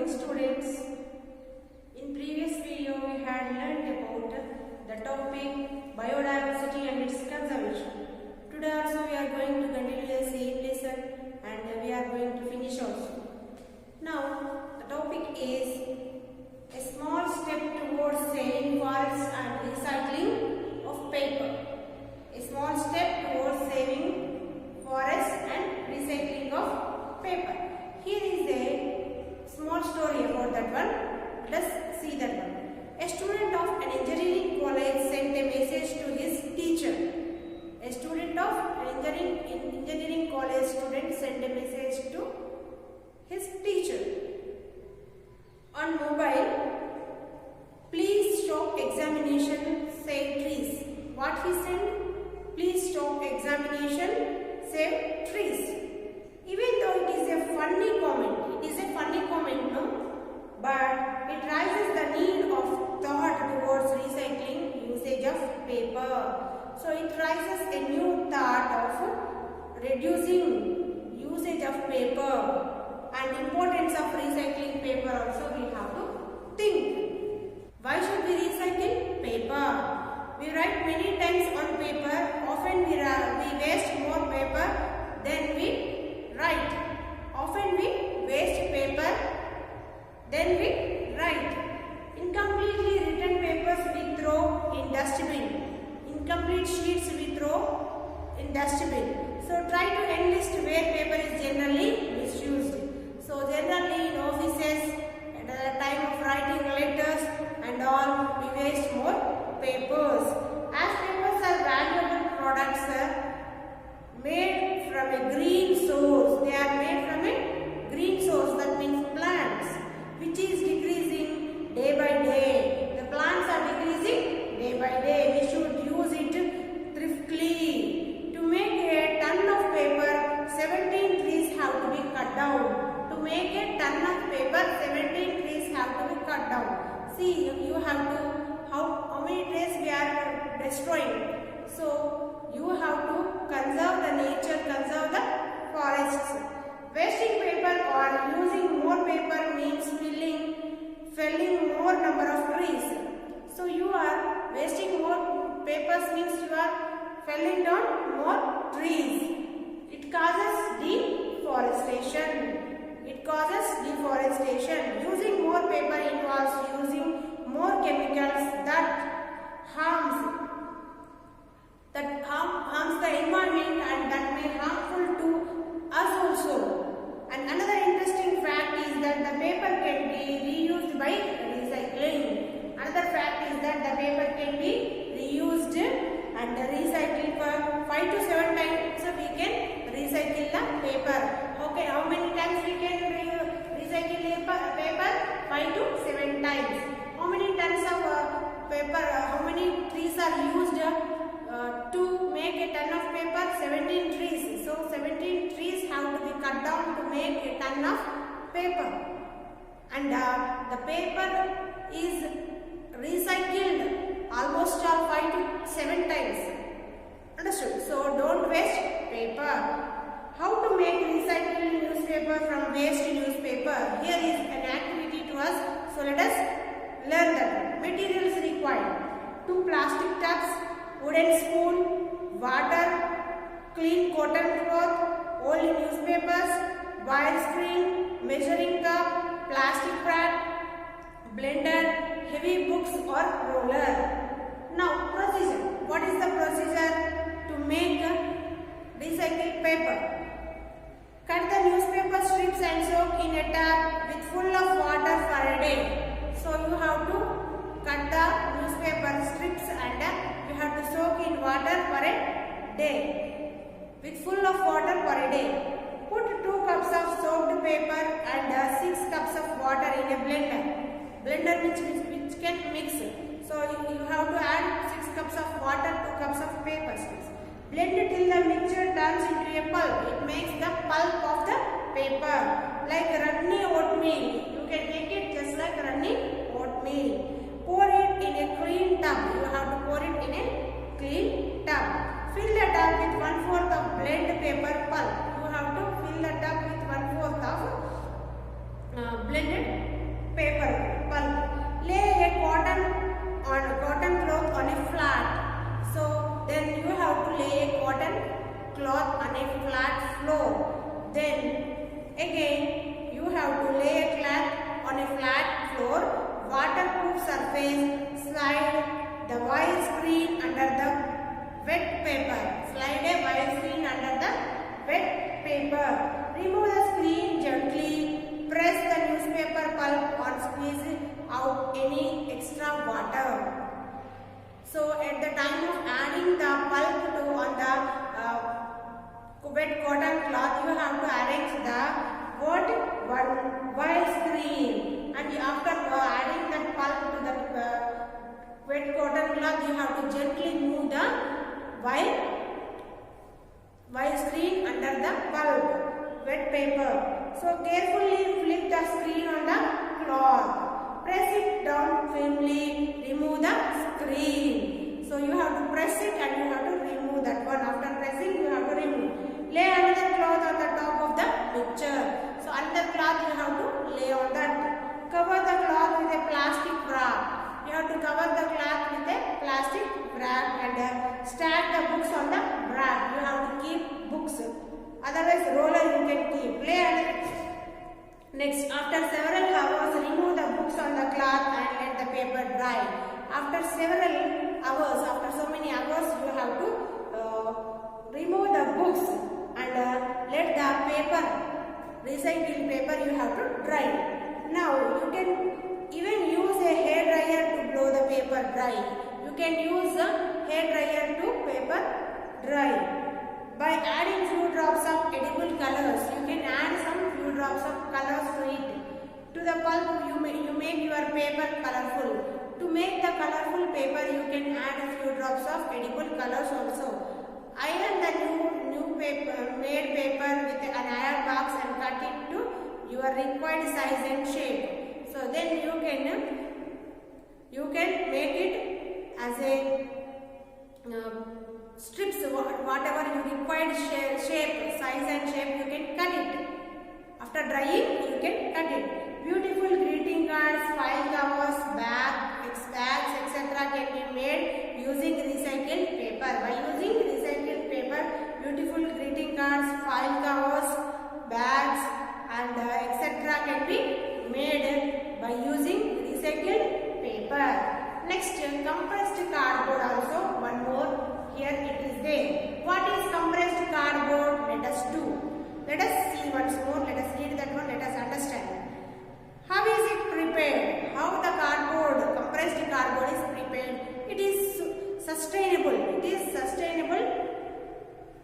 morning students. In previous video we had learned about the topic biodiversity and its conservation. Today also we are going to continue the same lesson and we are going to finish also. Now the topic is a small step towards saving forests and recycling of paper. A small step towards saving forests and recycling of paper. Here is a small story about that one. Let us see that one. A student of an engineering college sent a message to his teacher. A student of an engineering college student sent a message to his teacher. On mobile, please stop examination, save trees. What he sent? Please stop examination, save trees. Even though it is a funny comment, no? But it raises the need of thought towards recycling usage of paper. So it raises a new thought of reducing usage of paper and importance of recycling paper also we have to think. Why should we recycle paper? We write many times on paper. Often we waste more paper than we write. Often we waste paper than we write. Incompletely written papers we throw in dustbin. Incomplete sheets we throw in dustbin. So try to enlist where paper is generally misused. So generally in offices, at the time of writing letters and all, we waste more papers. As papers are valuable products made from a green source. They are made from a green source, that means plants, which is decreasing day by day. The plants are decreasing day by day. We should use it thriftily. To make a ton of paper, 17 trees have to be cut down. To make a ton of paper, 17 trees have to be cut down. See, you have to, how many trees we are destroying. So, you have to conserve the nature, conserve the forests. Wasting paper or using more paper means felling more number of trees. So, you are wasting more papers means you are felling down more trees. It causes deforestation. Using more paper involves using more chemicals that harms the environment and that may harmful to us also. And another interesting fact is that the paper can be reused by recycling. Another fact is that the paper can be reused and recycled for 5 to 7 times. So we can recycle the paper. Okay, how many times we can recycle paper? 5 to 7 times. How many tons of paper, how many trees are used to make a ton of paper? 17 trees. So 17 trees have to be cut down to make a ton of paper. And the paper is recycled almost 5 to 7 times. Understood? So don't waste paper. How to make recycled newspaper from waste newspaper? Here is an activity to us. So let us learn that. Materials required: 2 plastic tubs, wooden spoon, water, clean cotton cloth, old newspapers, wire screen, measuring cup, plastic wrap, blender, heavy books or roller. Now procedure. What is the procedure to make recycled paper? Cut the newspaper strips and soak in a tub with full of water for a day. So you have to cut the newspaper strips and you have to soak in water for a day. With full of water for a day. Put 2 cups of soaked paper and 6 cups of water in a blender. Blender which can mix. So you have to add 6 cups of water, 2 cups of paper strips. Blend it till the mixture turns into a pulp. It makes the pulp of the paper. Like runny oatmeal. You can make it just like runny oatmeal. Pour it in a clean tub. You have to pour it in a clean tub. Fill the tub with 1/4 of blend paper pulp. You have to fill the tub with 1/4 of blended cloth on a flat floor. Then again you have to lay a cloth on a flat floor, waterproof surface, slide the wire screen under the wet paper. Slide a wire screen under the wet paper. Remove the screen gently. Press the newspaper pulp or squeeze out any extra water. So at the time of adding the pulp to on the wet cotton cloth, you have to arrange the one wire screen, and after adding that pulp to the wet cotton cloth, you have to gently move the wire screen under the pulp wet paper. So carefully flip the screen on the cloth. Press it down firmly. Remove the screen. So you have to press it and you have to remove that one. After pressing, you have to remove. Lay another cloth on the top of the picture. So another cloth you have to lay on that. Cover the cloth with a plastic wrap. You have to cover the cloth with a plastic wrap and stack the books on the wrap. You have to keep books. Otherwise, roller you can keep. Lay another. Next, after several hours, remove the books on the cloth and let the paper dry. After several hours, after so many hours, you have to remove the books and let the paper, recycled paper, you have to dry. Now, you can even use a hair dryer to blow the paper dry. You can use a hair dryer to paper dry. By adding few drops of edible colors, you can add some few drops of colors to it. To the pulp, you make your paper colorful. To make the colorful paper, you can add a few drops of edible colors also. Iron the new paper, made paper with an iron box and cut it to your required size and shape. So then you can make it as a strips, whatever you required shape, size and shape, you can cut it. After drying, you can cut it. Beautiful greeting cards, file covers, bags, etc. can be made using recycled paper. By using recycled paper, beautiful greeting cards, file covers, bags and etc. can be made by using recycled paper. Next, compressed cardboard also, one more. Here it is there. What is compressed cardboard? Let us do. Let us see once more. Let us read that one. Let us understand. How is it prepared? How the cardboard, compressed cardboard is prepared? It is sustainable. It is sustainable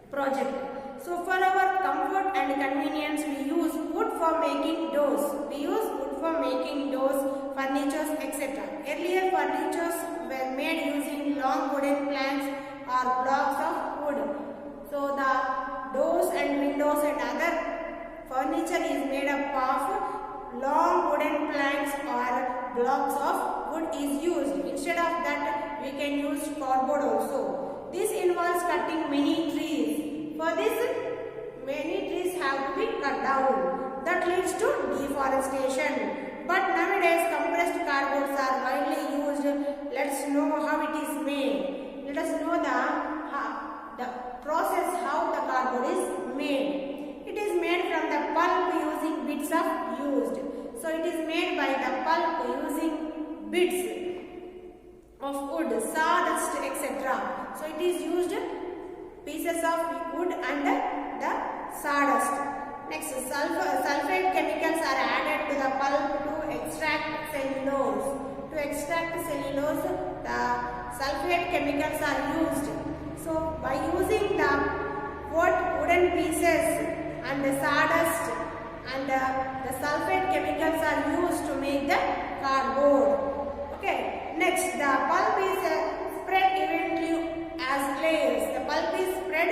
project. So for our comfort and convenience, we use wood for making doors. We use wood for making doors, furnitures, etc. Earlier furnitures were made using long wooden planks or blocks of wood. So the doors and windows and other furniture is made up of long wooden planks or blocks of wood is used. Instead of that, we can use cardboard also. This involves cutting many trees. For this, many trees have to be cut down. That leads to deforestation. But nowadays, compressed cardboards are widely used. Let's know how it is made. Let us know the process how the cardboard is made. It is made from the pulp using bits of used. So it is made by the pulp using bits of wood, sawdust, etc. So it is used pieces of wood and the sawdust. Next, sulfate chemicals are added to the pulp to extract cellulose. To extract cellulose, the sulfate chemicals are used. So by using the wooden pieces and the sawdust and the sulfate chemicals are used to make the cardboard. Okay. Next, the pulp is spread evenly as layers. The pulp is spread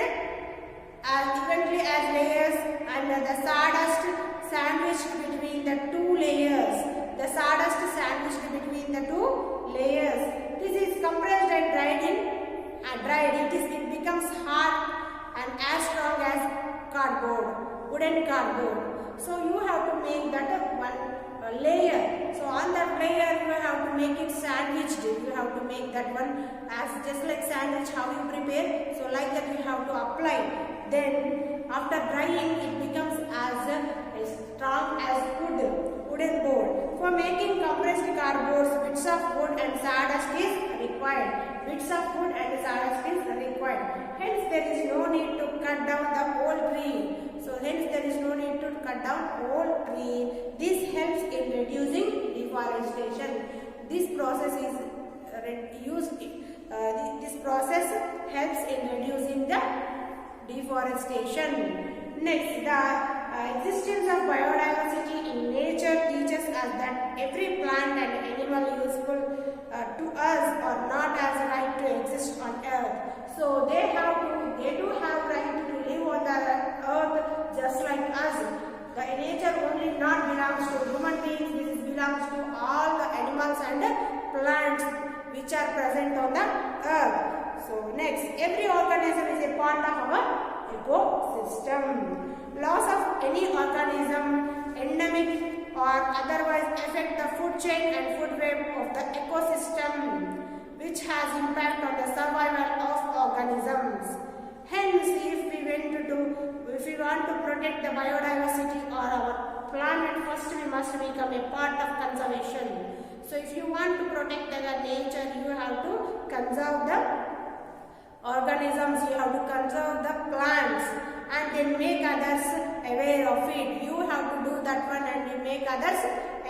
evenly as layers and the sawdust sandwiched between the two layers. The sawdust sandwiched between the two layers. This is compressed and dried. It becomes hard and as strong as cardboard, wooden cardboard. So you have to make that one layer. So on that layer you have to make it sandwiched. You have to make that one as just like sandwich how you prepare. So like that you have to apply Then after drying it becomes as strong as wooden board. For making compressed cardboards, bits of wood and sawdust is required. Bits of wood and sawdust is required. Hence there is no need to cut down the whole tree. So hence there is no need to cut down whole tree. This helps in reducing deforestation. This process is this process helps in reducing the deforestation. Next, the existence of biodiversity in nature teaches us that every plant and animal useful to us or not has a right to exist on earth. So they do have right to live on the earth just like us. The nature only not belongs to human beings, this belongs to all the animals and plants which are present on the earth. So next, every organism is a part of our ecosystem. Loss of any organism, endemic or otherwise, affect the food chain and food web of the ecosystem, which has impact on the survival of organisms. Hence, if we want to protect the biodiversity or our planet, first we must become a part of conservation. So if you want to protect the nature, you have to conserve the organisms, you have to conserve the plants and then make others aware of it. You have to do that one and you make others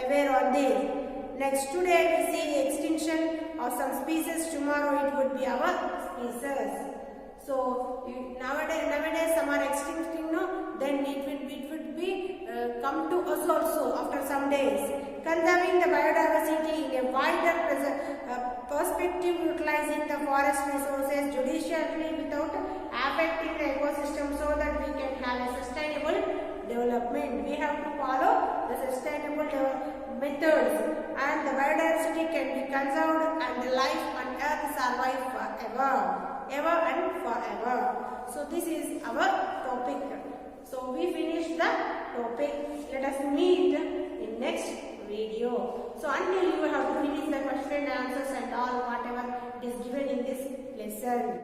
aware of this. Next, today we see extinction of some species, tomorrow it would be our species. So nowadays some are extinct, then it would be come to us also after some days. Conserving the biodiversity in a wider perspective, utilizing the forest resources judiciously without affecting the ecosystem so that we can have a sustainable development. We have to follow the sustainable methods and the biodiversity can be conserved and the life on earth survive forever. Ever and forever. So this is our topic. So we finished the topic. Let us meet in next video. So until you have to finish the question and answers and all whatever is given in this lesson.